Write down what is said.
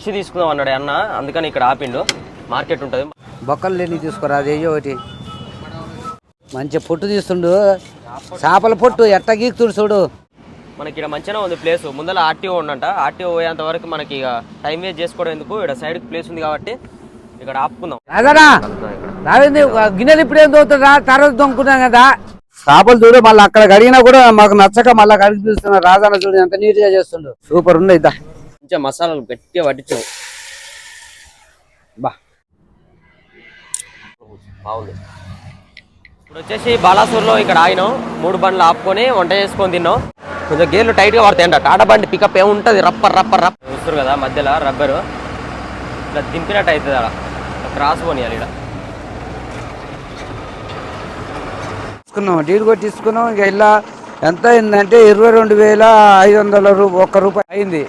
Fish తీసుకుందాం అన్నాడు అన్న, అందుకని ఇక్కడ ఆపిండు. మార్కెట్ ఉంటుంది. బొక్కలు లేని తీసుకురా, అది ఒకటి మంచి పొట్టు తీస్తుండు, చేపల పొట్టు ఎట్ట గీకుతుడు చూడు. మనకి ఇక్కడ మంచిగా ఉంది ప్లేస్. ముందర ఆర్టీఓ ఉండంట. ఆర్టీఓ పోయేంత వరకు మనకి ఇక టైం వేస్ట్ చేసుకోవడం ఎందుకు, ఇక్కడ సైడ్కి ప్లేస్ ఉంది కాబట్టి ఇక్కడ ఆపుకుందాం. అదనా రావింది గిన్నెలు ఇప్పుడేం దొరుకుతుందా, తర్వాత దొంకున్నాం కదా. చేపలు చూడు, మళ్ళీ అక్కడ కడిగినా కూడా మాకు నచ్చక మళ్ళీ కడిగి పిలుస్తున్నారు. రాజాన చూడు ఎంత నీట్ గా చేస్తుండు, సూపర్ ఉంది. ఇద్దా మంచిగా మసాలాలు గట్టిగా పట్టించావు. బా బాగుంది. ఇప్పుడు వచ్చేసి బాలాసూర్లో ఇక్కడ ఆగినాం. 3 బండ్లు ఆపుకొని వంట చేసుకొని తిన్నాం. కొంచెం గేర్లు టైట్గా పడతాయంట. టాటా బండి పికప్ ఏముంటుంది, రప్పర్ రప్పర్ రప్ప చూస్తారు కదా, మధ్యలో రబ్బరు ఇట్లా దింపినట్టు అవుతుంది. అలా క్రాస్ పోనీయాలి. ఇక్కడ తీసుకున్నాం, డీల్ కొట్టి తీసుకున్నాం. ఇంకా ఇలా ఎంత అయిందంటే 22,500 రూపాయి అయింది.